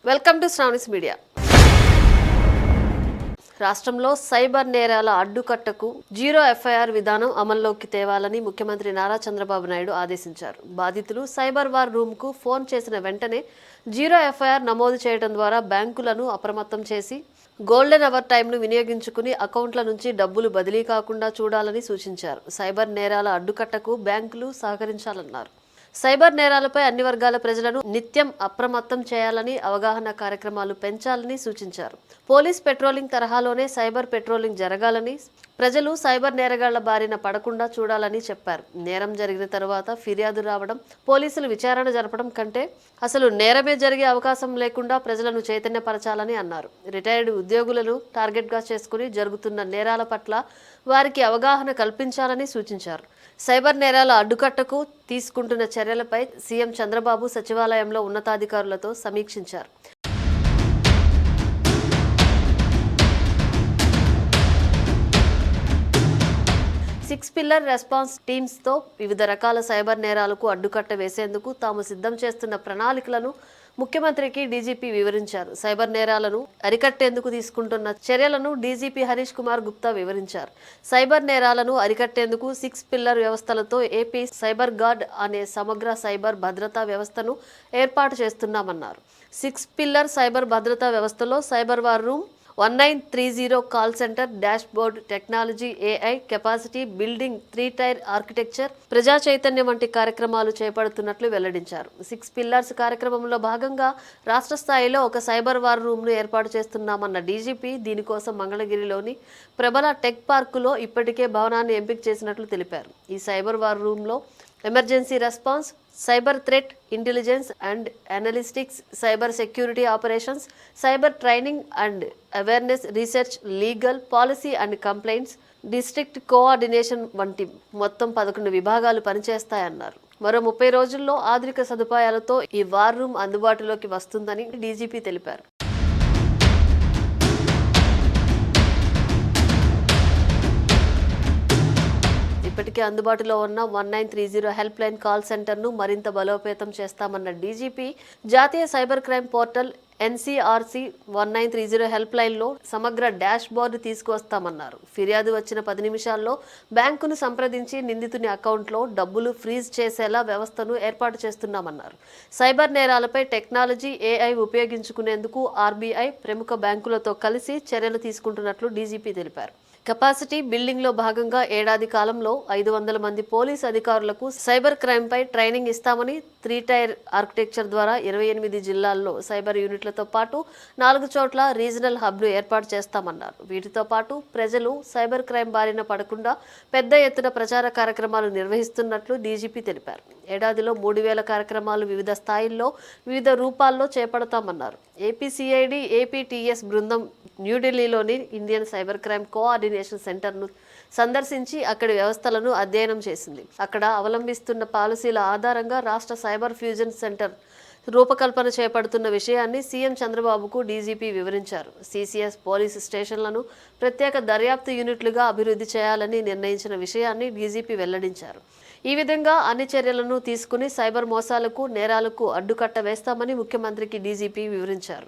Welcome to Sravani's media. రాష్ట్రంలో cyber నేరాల అడ్డుకట్టకు zero FIR విధానం అమల్లోకి తేవాలని ముఖ్యమంత్రి నారా చంద్రబాబు నాయుడు ఆదేశించారు. బాధితులు సైబర్ వార్ రూమ్కు ఫోన్ చేసిన వెంటనే జీరో ఎఫ్ఐఆర్ నమోదు చేయడం ద్వారా బ్యాంకులను అప్రమత్తం చేసి గోల్డెన్ అవర్ టైంను వినియోగించుకుని అకౌంట్ల నుంచి డబ్బులు బదిలీ కాకుండా చూడాలని సూచించారు. సైబర్ నేరాల అడ్డుకట్టకు బ్యాంకులు సహకరించాలన్నారు. సైబర్ నేరాలపై అన్ని వర్గాల ప్రజలను నిత్యం అప్రమత్తం చేయాలని, అవగాహన కార్యక్రమాలు పెంచాలని సూచించారు. పోలీస్ పెట్రోలింగ్ తరహాలోనే సైబర్ పెట్రోలింగ్ జరగాలని, ప్రజలు సైబర్ నేరగాళ్ల బారిన పడకుండా చూడాలని చెప్పారు. నేరం జరిగిన తరువాత ఫిర్యాదు రావడం, పోలీసులు విచారణ జరపడం కంటే అసలు నేరమే జరిగే అవకాశం లేకుండా ప్రజలను చైతన్యపరచాలని అన్నారు. రిటైర్డ్ ఉద్యోగులను టార్గెట్గా చేసుకుని జరుగుతున్న నేరాల పట్ల వారికి అవగాహన కల్పించాలని సూచించారు. సైబర్ నేరాల అడ్డుకట్టకు తీసుకుంటున్న చర్యలపై సీఎం చంద్రబాబు సచివాలయంలో ఉన్నతాధికారులతో సమీక్షించారు. సిక్స్ పిల్లర్ రెస్పాన్స్ టీమ్స్తో వివిధ రకాల సైబర్ నేరాలకు అడ్డుకట్ట వేసేందుకు తాము సిద్ధం చేస్తున్న ప్రణాళికలను ముఖ్యమంత్రికి డీజీపీ వివరించారు. సైబర్ నేరాలను అరికట్టేందుకు తీసుకుంటున్న చర్యలను డీజీపీ హరీష్ కుమార్ గుప్తా వివరించారు. సైబర్ నేరాలను అరికట్టేందుకు సిక్స్ పిల్లర్ వ్యవస్థలతో ఏపీ సైబర్ గార్డ్ అనే సమగ్ర సైబర్ భద్రతా వ్యవస్థను ఏర్పాటు చేస్తున్నామన్నారు. సిక్స్ పిల్లర్ సైబర్ భద్రతా వ్యవస్థలో cyber war room, 1930 call centre, dash board technology, AI capacity building, 3 tyre architecture, ప్రజా చైతన్యం వంటి కార్యక్రమాలు చేపడుతున్నట్లు వెల్లడించారు. సిక్స్ పిల్లర్స్ కార్యక్రమంలో భాగంగా రాష్ట్ర స్థాయిలో ఒక సైబర్ వార్ రూమ్ను ఏర్పాటు చేస్తున్నామన్న డీజీపీ దీనికోసం మంగళగిరిలోని ప్రబల టెక్ పార్కులో ఇప్పటికే భవనాన్ని ఎంపిక చేసినట్లు తెలిపారు. ఈ సైబర్ వార్ రూమ్లో emergency response, cyber threat intelligence and analytics, cyber security operations, cyber training and awareness research, legal, policy and complaints, district coordination వంటి మొత్తం 11 విభాగాలు పనిచేస్తాయన్నారు. మరో 30 రోజుల్లో ఆధునిక సదుపాయాలతో ఈ వార్ రూమ్ అందుబాటులోకి వస్తుందని డీజీపీ తెలిపారు. ఇప్పటికే అందుబాటులో ఉన్న 1930 హెల్ప్ లైన్ కాల్ సెంటర్ను మరింత బలోపేతం చేస్తామన్న డీజీపీ జాతీయ cyber crime portal NCRC 1930 help లైన్లో సమగ్ర డాష్ బోర్డు తీసుకువస్తామన్నారు. ఫిర్యాదు వచ్చిన 10 నిమిషాల్లో బ్యాంకును సంప్రదించి నిందితుని అకౌంట్లో డబ్బులు ఫ్రీజ్ చేసేలా వ్యవస్థను ఏర్పాటు చేస్తున్నామన్నారు. సైబర్ నేరాలపై టెక్నాలజీ, ఏఐ ఉపయోగించుకునేందుకు ఆర్బీఐ ప్రముఖ బ్యాంకులతో కలిసి చర్యలు తీసుకుంటున్నట్లు డీజీపీ తెలిపారు. కెపాసిటీ బిల్డింగ్లో భాగంగా ఏడాది కాలంలో 500 మంది పోలీస్ అధికారులకు సైబర్ క్రైమ్పై ట్రైనింగ్ ఇస్తామని, 3 టైర్ ఆర్కిటెక్చర్ ద్వారా 28 జిల్లాల్లో సైబర్ యూనిట్లతో పాటు 4 చోట్ల రీజనల్ హబ్ను ఏర్పాటు చేస్తామన్నారు. వీటితో పాటు ప్రజలు సైబర్ క్రైమ్ బారిన పడకుండా పెద్ద ఎత్తున ప్రచార కార్యక్రమాలు నిర్వహిస్తున్నట్లు డీజీపీ తెలిపారు. ఏడాదిలో 3000 కార్యక్రమాలు వివిధ స్థాయిల్లో, వివిధ రూపాల్లో చేపడతామన్నారు. ఏపీసీఐడి, ఏపీటీఎస్ బృందం న్యూఢిల్లీలోని ఇండియన్ సైబర్ క్రైమ్ కోఆర్డినేషన్ సెంటర్ను సందర్శించి అక్కడి వ్యవస్థలను అధ్యయనం చేసింది. అక్కడ అవలంబిస్తున్న పాలసీల ఆధారంగా రాష్ట్ర సైబర్ ఫ్యూజన్ సెంటర్ రూపకల్పన చేపడుతున్న విషయాన్ని సీఎం చంద్రబాబుకు డీజీపీ వివరించారు. సీసీఎస్ పోలీసు స్టేషన్లను ప్రత్యేక దర్యాప్తు యూనిట్లుగా అభివృద్ధి చేయాలని నిర్ణయించిన విషయాన్ని డీజీపీ వెల్లడించారు. ఈ విధంగా అన్ని చర్యలను తీసుకుని సైబర్ మోసాలకు, నేరాలకు అడ్డుకట్ట వేస్తామని ముఖ్యమంత్రికి డీజీపీ వివరించారు.